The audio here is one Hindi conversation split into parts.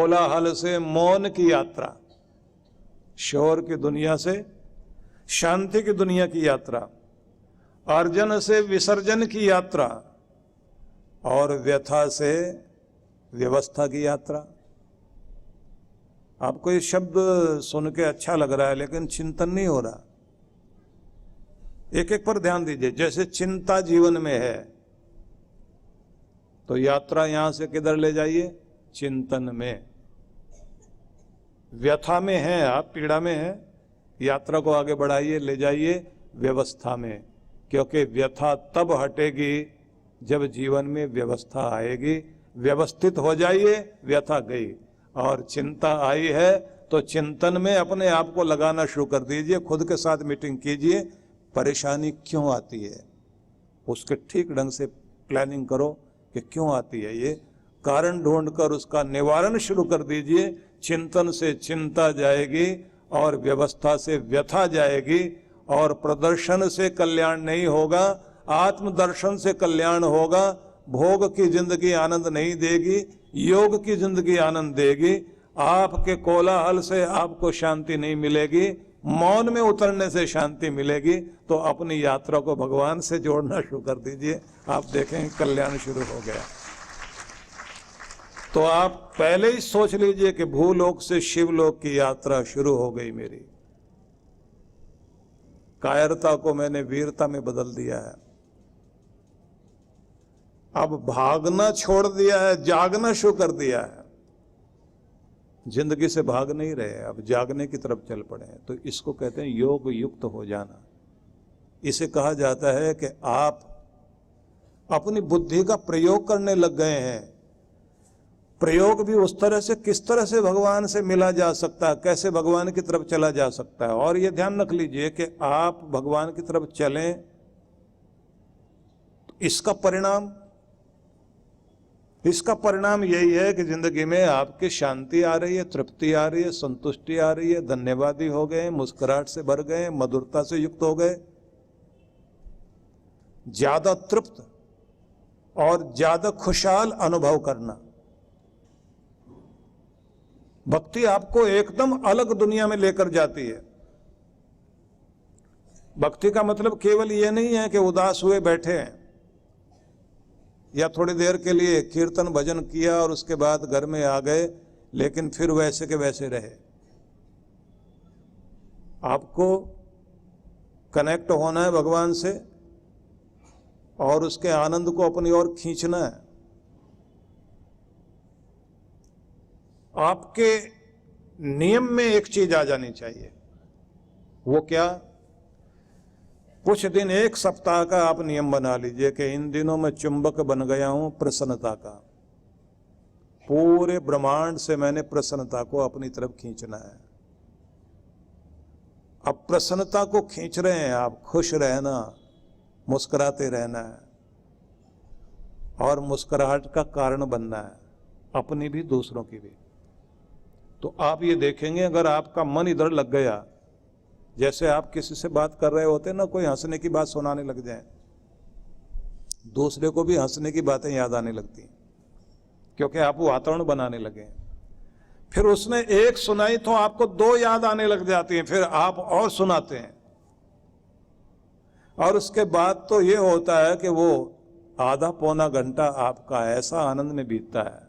कोलाहल से मौन की यात्रा, शोर की दुनिया से शांति की दुनिया की यात्रा, अर्जन से विसर्जन की यात्रा और व्यथा से व्यवस्था की यात्रा। आपको ये शब्द सुन के अच्छा लग रहा है लेकिन चिंतन नहीं हो रहा। एक एक पर ध्यान दीजिए। जैसे चिंता जीवन में है तो यात्रा यहां से किधर ले जाइए? चिंतन में। व्यथा में है आप, पीड़ा में है, यात्रा को आगे बढ़ाइए, ले जाइए व्यवस्था में, क्योंकि व्यथा तब हटेगी जब जीवन में व्यवस्था आएगी। व्यवस्थित हो जाइए, व्यथा गई। और चिंता आई है तो चिंतन में अपने आप को लगाना शुरू कर दीजिए। खुद के साथ मीटिंग कीजिए, परेशानी क्यों आती है उसके ठीक ढंग से प्लानिंग करो कि क्यों आती है, ये कारण ढूंढकर उसका निवारण शुरू कर दीजिए। चिंतन से चिंता जाएगी और व्यवस्था से व्यथा जाएगी, और प्रदर्शन से कल्याण नहीं होगा, आत्मदर्शन से कल्याण होगा। भोग की जिंदगी आनंद नहीं देगी, योग की जिंदगी आनंद देगी। आपके कोलाहल से आपको शांति नहीं मिलेगी, मौन में उतरने से शांति मिलेगी। तो अपनी यात्रा को भगवान से जोड़ना शुरू कर दीजिए, आप देखेंगे कल्याण शुरू हो गया। तो आप पहले ही सोच लीजिए कि भूलोक से शिवलोक की यात्रा शुरू हो गई मेरी। कायरता को मैंने वीरता में बदल दिया है। अब भागना छोड़ दिया है, जागना शुरू कर दिया है। जिंदगी से भाग नहीं रहे, अब जागने की तरफ चल पड़े हैं। तो इसको कहते हैं योग युक्त हो जाना। इसे कहा जाता है कि आप अपनी बुद्धि का प्रयोग करने लग गए हैं। प्रयोग भी उस तरह से, किस तरह से भगवान से मिला जा सकता है, कैसे भगवान की तरफ चला जा सकता है। और ये ध्यान रख लीजिए कि आप भगवान की तरफ चलें, इसका परिणाम यही है कि जिंदगी में आपकी शांति आ रही है, तृप्ति आ रही है, संतुष्टि आ रही है, धन्यवादी हो गए, मुस्कुराहट से भर गए, मधुरता से युक्त हो गए, ज्यादा तृप्त और ज्यादा खुशहाल अनुभव करना। भक्ति आपको एकदम अलग दुनिया में लेकर जाती है। भक्ति का मतलब केवल ये नहीं है कि उदास हुए बैठे हैं या थोड़ी देर के लिए कीर्तन भजन किया और उसके बाद घर में आ गए, लेकिन फिर वैसे के वैसे रहे। आपको कनेक्ट होना है भगवान से और उसके आनंद को अपनी ओर खींचना है। आपके नियम में एक चीज आ जानी चाहिए। वो क्या? कुछ दिन, एक सप्ताह का आप नियम बना लीजिए कि इन दिनों मैं चुंबक बन गया हूं प्रसन्नता का। पूरे ब्रह्मांड से मैंने प्रसन्नता को अपनी तरफ खींचना है। अब प्रसन्नता को खींच रहे हैं आप, खुश रहना, मुस्कुराते रहना है और मुस्कुराहट का कारण बनना है, अपनी भी दूसरों की भी। तो आप ये देखेंगे, अगर आपका मन इधर लग गया, जैसे आप किसी से बात कर रहे होते ना, कोई हंसने की बात सुनाने लग जाए, दूसरे को भी हंसने की बातें याद आने लगती हैं, क्योंकि आप वातावरण बनाने लगे। फिर उसने एक सुनाई तो आपको दो याद आने लग जाती हैं, फिर आप और सुनाते हैं। और उसके बाद तो ये होता है कि वो आधा पौना घंटा आपका ऐसा आनंद में बीतता है,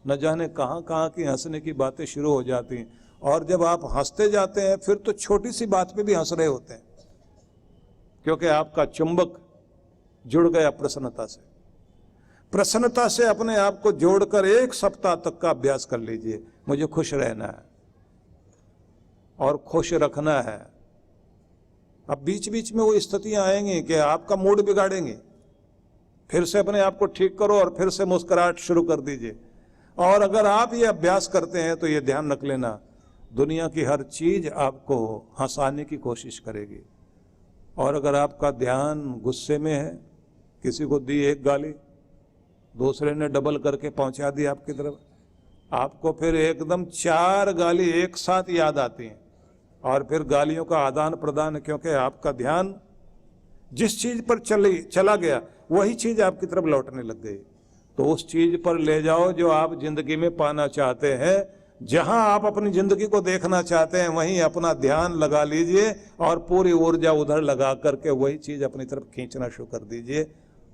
न जाने कहां कहां की हंसने की बातें शुरू हो जाती हैं। और जब आप हंसते जाते हैं फिर तो छोटी सी बात पे भी हंस रहे होते हैं, क्योंकि आपका चुंबक जुड़ गया प्रसन्नता से। प्रसन्नता से अपने आप को जोड़कर एक सप्ताह तक का अभ्यास कर लीजिए। मुझे खुश रहना है और खुश रखना है। अब बीच बीच में वो स्थितियां आएंगी कि आपका मूड बिगाड़ेंगे, फिर से अपने आप को ठीक करो और फिर से मुस्कुराहट शुरू कर दीजिए। और अगर आप ये अभ्यास करते हैं तो ये ध्यान रख लेना, दुनिया की हर चीज आपको हंसाने की कोशिश करेगी। और अगर आपका ध्यान गुस्से में है, किसी को दी एक गाली, दूसरे ने डबल करके पहुंचा दी आपकी तरफ, आपको फिर एकदम 4 गाली एक साथ याद आती हैं और फिर गालियों का आदान प्रदान, क्योंकि आपका ध्यान जिस चीज पर चला गया वही चीज आपकी तरफ लौटने लग गई। तो उस चीज पर ले जाओ जो आप जिंदगी में पाना चाहते हैं। जहां आप अपनी जिंदगी को देखना चाहते हैं वहीं अपना ध्यान लगा लीजिए और पूरी ऊर्जा उधर लगा करके वही चीज अपनी तरफ खींचना शुरू कर दीजिए।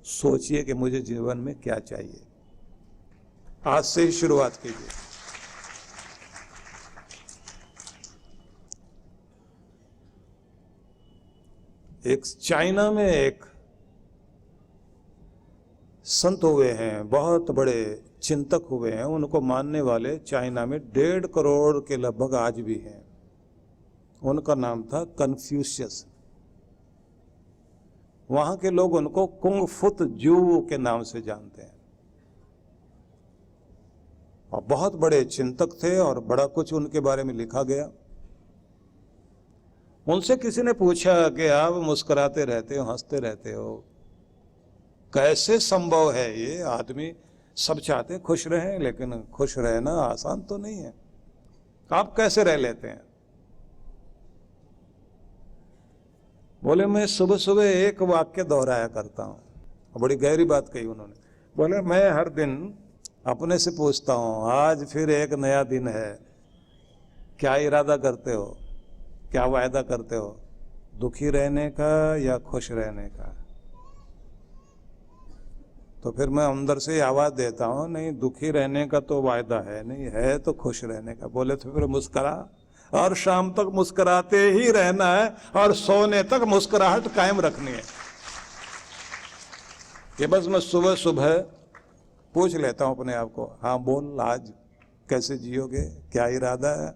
सोचिए कि मुझे जीवन में क्या चाहिए। आज से ही शुरुआत कीजिए। एक चाइना में एक संत हुए हैं, बहुत बड़े चिंतक हुए हैं। उनको मानने वाले चाइना में 1.5 करोड़ के लगभग आज भी हैं। उनका नाम था कन्फ्यूशियस। वहां के लोग उनको कुंग फुत जू के नाम से जानते हैं। और बहुत बड़े चिंतक थे और बड़ा कुछ उनके बारे में लिखा गया। उनसे किसी ने पूछा कि आप मुस्कुराते रहते हो, हंसते रहते हो, कैसे संभव है ये? आदमी सब चाहते हैं खुश रहें, लेकिन खुश रहना आसान तो नहीं है, आप कैसे रह लेते हैं? बोले मैं सुबह सुबह एक वाक्य दोहराया करता हूं। बड़ी गहरी बात कही उन्होंने। बोले मैं हर दिन अपने से पूछता हूं, आज फिर एक नया दिन है, क्या इरादा करते हो, क्या वायदा करते हो, दुखी रहने का या खुश रहने का? तो फिर मैं अंदर से आवाज देता हूं, नहीं दुखी रहने का तो वायदा है नहीं, है तो खुश रहने का। बोले तो फिर मुस्कुरा, और शाम तक मुस्कुराते ही रहना है और सोने तक मुस्कुराहट कायम रखनी है। ये बस मैं सुबह सुबह पूछ लेता हूं अपने आप को, हाँ बोल आज कैसे जियोगे, क्या इरादा है,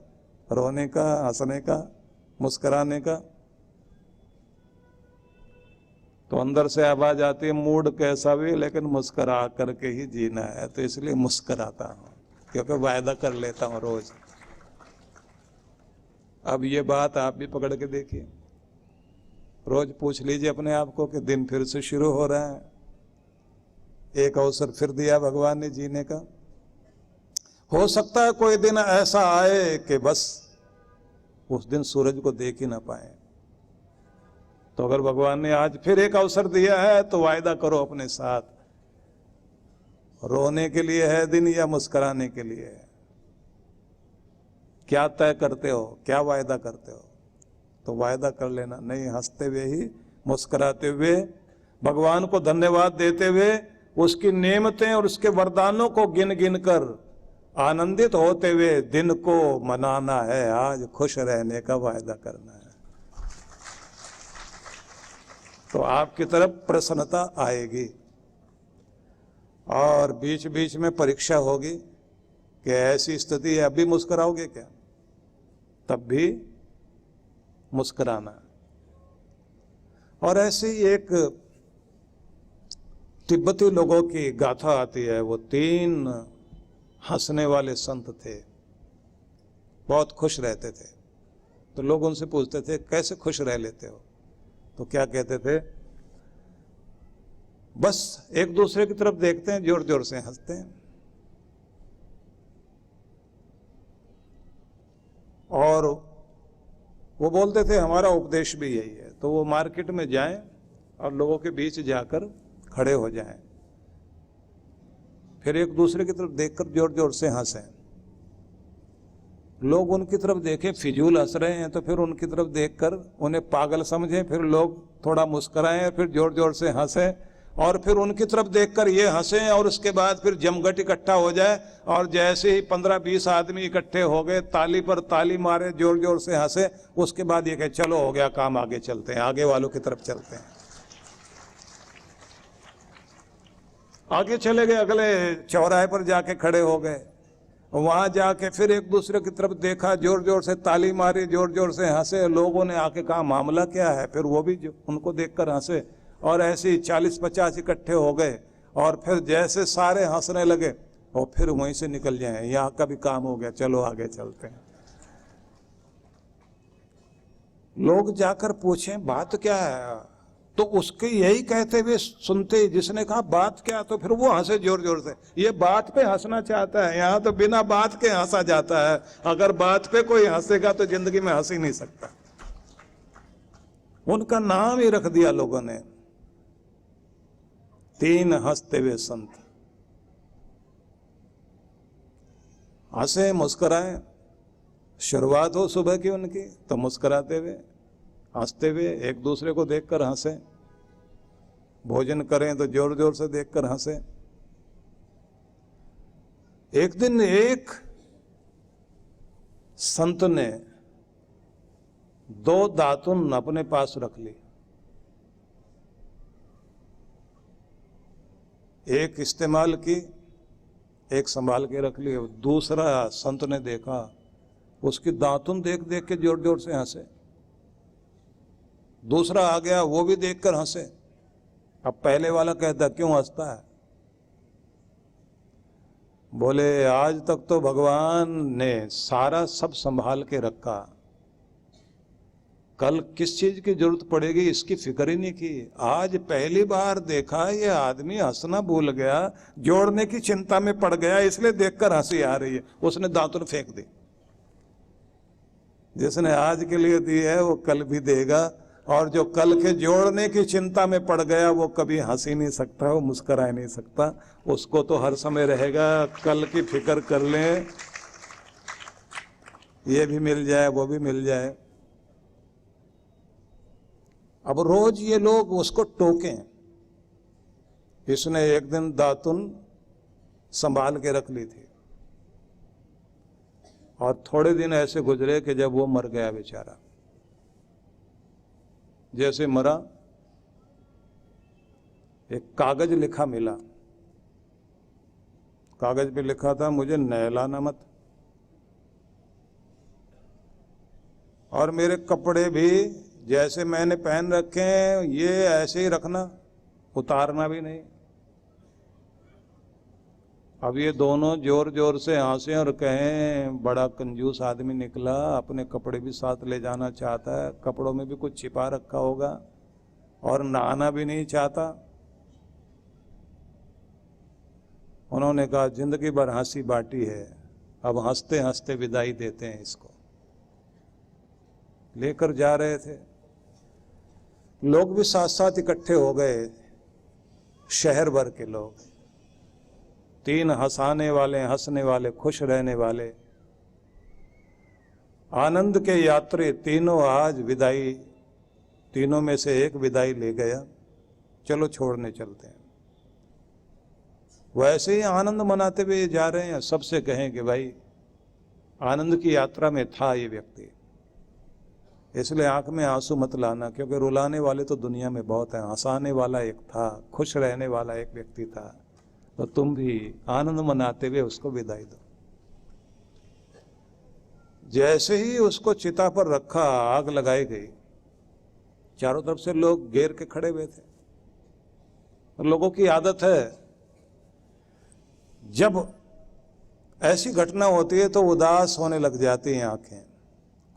रोने का, हंसने का, मुस्कुराने का? तो अंदर से आवाज आती है, मूड कैसा भी लेकिन मुस्कुरा करके ही जीना है। तो इसलिए मुस्कुराता हूं, क्योंकि वायदा कर लेता हूं रोज। अब ये बात आप भी पकड़ के देखिए, रोज पूछ लीजिए अपने आप को कि दिन फिर से शुरू हो रहा है, एक अवसर फिर दिया भगवान ने जीने का। हो सकता है कोई दिन ऐसा आए कि बस उस दिन सूरज को देख ही ना पाए। तो अगर भगवान ने आज फिर एक अवसर दिया है तो वायदा करो अपने साथ, रोने के लिए है दिन या मुस्कुराने के लिए है? क्या तय करते हो, क्या वायदा करते हो? तो वायदा कर लेना, नहीं हंसते हुए ही, मुस्कुराते हुए, भगवान को धन्यवाद देते हुए, उसकी नेमतें और उसके वरदानों को गिन गिन कर आनंदित होते हुए दिन को मनाना है। आज खुश रहने का वायदा करना है, तो आपकी तरफ प्रसन्नता आएगी। और बीच बीच में परीक्षा होगी कि ऐसी स्थिति है, अब भी मुस्कुराओगे क्या? तब भी मुस्कुराना। और ऐसी एक तिब्बती लोगों की गाथा आती है। वो 3 हंसने वाले संत थे, बहुत खुश रहते थे। तो लोग उनसे पूछते थे कैसे खुश रह लेते हो? तो क्या कहते थे, बस एक दूसरे की तरफ देखते हैं, जोर जोर से हंसते हैं। और वो बोलते थे हमारा उपदेश भी यही है। तो वो मार्केट में जाएं और लोगों के बीच जाकर खड़े हो जाएं, फिर एक दूसरे की तरफ देखकर जोर जोर से हंसें। लोग उनकी तरफ देखें, फिजूल हंस रहे हैं, तो फिर उनकी तरफ देखकर उन्हें पागल समझें, फिर लोग थोड़ा मुस्कुराएं, फिर जोर जोर से हंसें, और फिर उनकी तरफ देखकर ये हंसें, और उसके बाद फिर जमघट इकट्ठा हो जाए, और जैसे ही 15-20 आदमी इकट्ठे हो गए, ताली पर ताली मारे, जोर जोर से हंसे, उसके बाद ये कहे चलो हो गया काम, आगे चलते हैं, आगे वालों की तरफ चलते हैं। आगे चले गए, अगले चौराहे पर जाके खड़े हो गए, वहां जाके फिर एक दूसरे की तरफ देखा, जोर जोर से ताली मारी, जोर जोर से हंसे। लोगों ने आके कहा मामला क्या है, फिर वो भी उनको देखकर हंसे, और ऐसे ही 40-50 इकट्ठे हो गए, और फिर जैसे सारे हंसने लगे और फिर वहीं से निकल जाए, यहाँ का भी काम हो गया, चलो आगे चलते हैं। लोग जाकर पूछें बात क्या है, तो उसके यही कहते हुए सुनते ही जिसने कहा बात क्या, तो फिर वो हंसे जोर जोर से। ये बात पे हंसना चाहता है, यहाँ तो बिना बात के हंसा जाता है। अगर बात पे कोई हंसेगा तो जिंदगी में हंस ही नहीं सकता। उनका नाम ही रख दिया लोगों ने, 3 हंसते हुए संत। हंसे, मुस्कुराएं। शुरुआत हो सुबह की उनकी तो मुस्कुराते हुए, हंसते हुए, एक दूसरे को देखकर हंसें। भोजन करें तो जोर जोर से देखकर हंसें। एक दिन एक संत ने 2 दातुन अपने पास रख ली। एक इस्तेमाल की, एक संभाल के रख ली। दूसरा संत ने देखा, उसकी दातुन देख देख के जोर जोर से हंसे। दूसरा आ गया, वो भी देखकर हंसे। अब पहले वाला कहता क्यों हंसता है? बोले आज तक तो भगवान ने सारा सब संभाल के रखा, कल किस चीज की जरूरत पड़ेगी इसकी फिक्र ही नहीं की। आज पहली बार देखा ये आदमी हंसना भूल गया, जोड़ने की चिंता में पड़ गया, इसलिए देखकर हंसी आ रही है। उसने दातुन फेंक दी। जिसने आज के लिए दी है वो कल भी देगा, और जो कल के जोड़ने की चिंता में पड़ गया वो कभी हंस ही नहीं सकता, वो मुस्कुरा नहीं सकता। उसको तो हर समय रहेगा कल की फिक्र कर लें, ये भी मिल जाए वो भी मिल जाए। अब रोज ये लोग उसको टोकें। इसने एक दिन दातुन संभाल के रख ली थी, और थोड़े दिन ऐसे गुजरे कि जब वो मर गया बेचारा। जैसे मरा, एक कागज लिखा मिला। कागज पे लिखा था मुझे नहलाना मत, और मेरे कपड़े भी जैसे मैंने पहन रखे हैं ये ऐसे ही रखना, उतारना भी नहीं। अब ये दोनों जोर जोर से हंसे और कहें बड़ा कंजूस आदमी निकला, अपने कपड़े भी साथ ले जाना चाहता है, कपड़ों में भी कुछ छिपा रखा होगा, और नहाना भी नहीं चाहता। उन्होंने कहा जिंदगी भर हंसी बाटी है, अब हंसते हंसते विदाई देते हैं इसको। लेकर जा रहे थे, लोग भी साथ साथ इकट्ठे हो गए, शहर भर के लोग। 3 हंसाने वाले, हंसने वाले, खुश रहने वाले, आनंद के यात्री तीनों आज विदाई, तीनों में से एक विदाई ले गया, चलो छोड़ने चलते हैं। वैसे ही आनंद मनाते हुए जा रहे हैं। सबसे कहें कि भाई आनंद की यात्रा में था ये व्यक्ति, इसलिए आंख में आंसू मत लाना, क्योंकि रुलाने वाले तो दुनिया में बहुत हैं। हंसाने वाला एक था, खुश रहने वाला एक व्यक्ति था, तो तुम भी आनंद मनाते हुए उसको विदाई दो। जैसे ही उसको चिता पर रखा, आग लगाई गई। चारों तरफ से लोग घेर के खड़े हुए थे। लोगों की आदत है जब ऐसी घटना होती है तो उदास होने लग जाती हैं आंखें।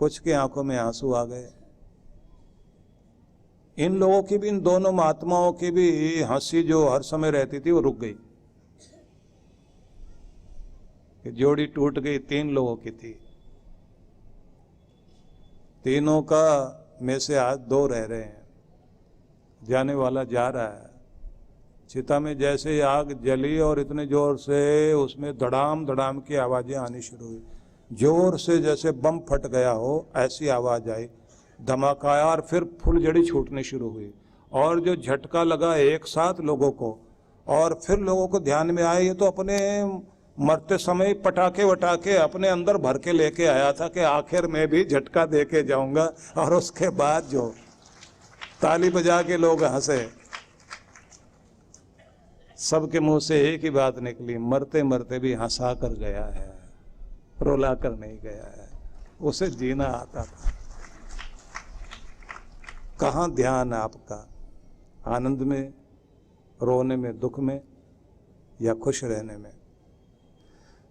कुछ की आंखों में आंसू आ गए। इन लोगों की भी, इन दोनों महात्माओं की भी हंसी जो हर समय रहती थी वो रुक गई। कि जोड़ी टूट गई, 3 लोगों की थी। तीनों का में से आज 2 रह रहे हैं। जाने वाला जा रहा है। चिता में जैसे ही आग जली और इतने जोर से उसमें धड़ाम धड़ाम की आवाजें आनी शुरू हुई, जोर से जैसे बम फट गया हो ऐसी आवाज आई, धमाका आया, और फिर फुलझड़ी छूटने शुरू हुई। और जो झटका लगा एक साथ लोगों को, और फिर लोगों को ध्यान में आया ये तो अपने मरते समय पटाखे वटाखे अपने अंदर भर के लेके आया था कि आखिर में भी झटका दे के जाऊंगा। और उसके बाद जो ताली बजा के लोग हंसे, सबके मुंह से एक ही बात निकली, मरते मरते भी हंसा कर गया है, रुला कर नहीं गया है, उसे जीना आता था। कहाँ ध्यान आपका, आनंद में, रोने में, दुख में, या खुश रहने में?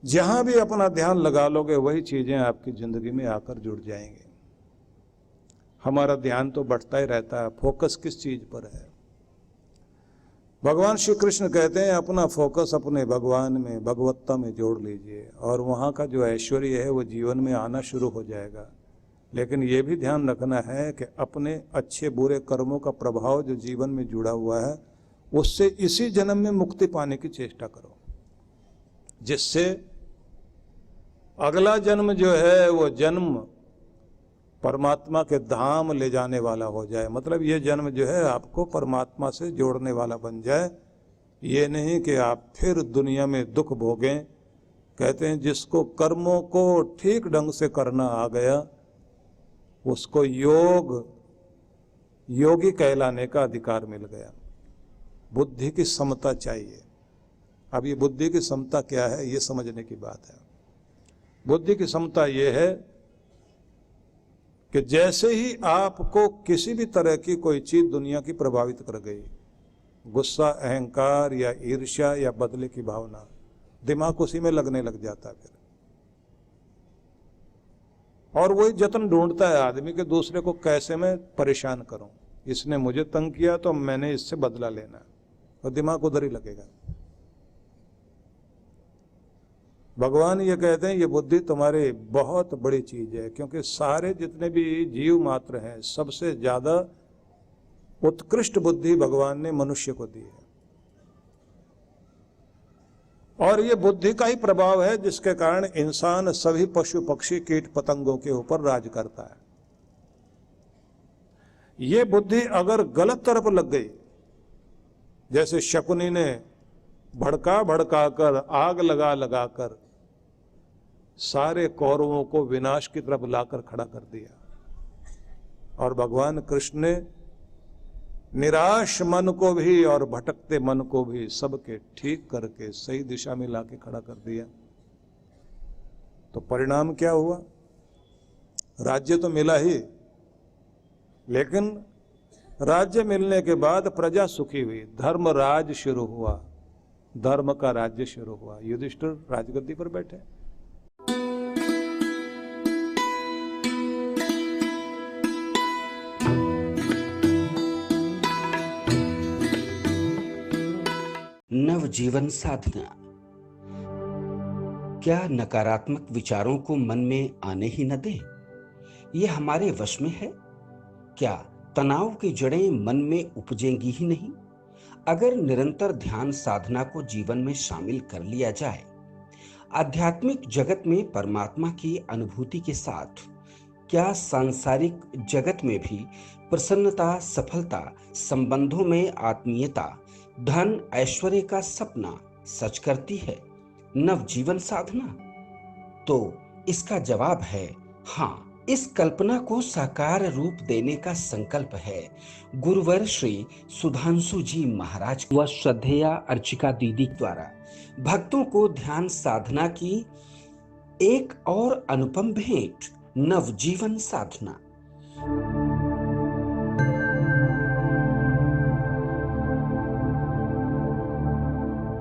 जहां भी अपना ध्यान लगा लोगे वही चीजें आपकी जिंदगी में आकर जुड़ जाएंगी। हमारा ध्यान तो बढ़ता ही रहता है, फोकस किस चीज पर है? भगवान श्री कृष्ण कहते हैं अपना फोकस अपने भगवान में, भगवत्ता में जोड़ लीजिए, और वहाँ का जो ऐश्वर्य है वो जीवन में आना शुरू हो जाएगा। लेकिन ये भी ध्यान रखना है कि अपने अच्छे बुरे कर्मों का प्रभाव जो जीवन में जुड़ा हुआ है उससे इसी जन्म में मुक्ति पाने की चेष्टा करो, जिससे अगला जन्म जो है वो जन्म परमात्मा के धाम ले जाने वाला हो जाए। मतलब ये जन्म जो है आपको परमात्मा से जोड़ने वाला बन जाए, ये नहीं कि आप फिर दुनिया में दुख भोगें। कहते हैं जिसको कर्मों को ठीक ढंग से करना आ गया उसको योगी कहलाने का अधिकार मिल गया। बुद्धि की समता चाहिए। अब ये बुद्धि की समता क्या है, ये समझने की बात है। बुद्धि की समता ये है कि जैसे ही आपको किसी भी तरह की कोई चीज दुनिया की प्रभावित कर गई, गुस्सा, अहंकार या ईर्ष्या या बदले की भावना, दिमाग उसी में लगने लग जाता है फिर। और वही जतन ढूंढता है आदमी के दूसरे को कैसे मैं परेशान करूं, इसने मुझे तंग किया तो मैंने इससे बदला लेना है, और दिमाग उधर ही लगेगा। भगवान ये कहते हैं ये बुद्धि तुम्हारी बहुत बड़ी चीज है, क्योंकि सारे जितने भी जीव मात्र हैं सबसे ज्यादा उत्कृष्ट बुद्धि भगवान ने मनुष्य को दी है। और ये बुद्धि का ही प्रभाव है जिसके कारण इंसान सभी पशु पक्षी कीट पतंगों के ऊपर राज करता है। ये बुद्धि अगर गलत तरफ लग गई, जैसे शकुनी ने भड़का भड़का कर आग लगा लगा कर सारे कौरवों को विनाश की तरफ लाकर खड़ा कर दिया, और भगवान कृष्ण ने निराश मन को भी और भटकते मन को भी सबके ठीक करके सही दिशा में लाके खड़ा कर दिया। तो परिणाम क्या हुआ? राज्य तो मिला ही, लेकिन राज्य मिलने के बाद प्रजा सुखी हुई, धर्म राज शुरू हुआ, धर्म का राज्य शुरू हुआ। युधिष्ठिर राजगद्दी पर बैठे। नवजीवन साधना। क्या नकारात्मक विचारों को मन में आने ही न दें? ये हमारे वश में है? क्या तनाव की जड़ें मन में उपजेंगी ही नहीं अगर निरंतर ध्यान साधना को जीवन में शामिल कर लिया जाए? आध्यात्मिक जगत में परमात्मा की अनुभूति के साथ क्या सांसारिक जगत में भी प्रसन्नता, सफलता, संबंधों में आत्मीयता, धन ऐश्वर्य का सपना सच करती है नवजीवन साधना? तो इसका जवाब है हाँ। इस कल्पना को साकार रूप देने का संकल्प है गुरुवर श्री सुधांशु जी महाराज व श्रद्धेया अर्चिका दीदी द्वारा भक्तों को ध्यान साधना की एक और अनुपम भेंट, नवजीवन साधना।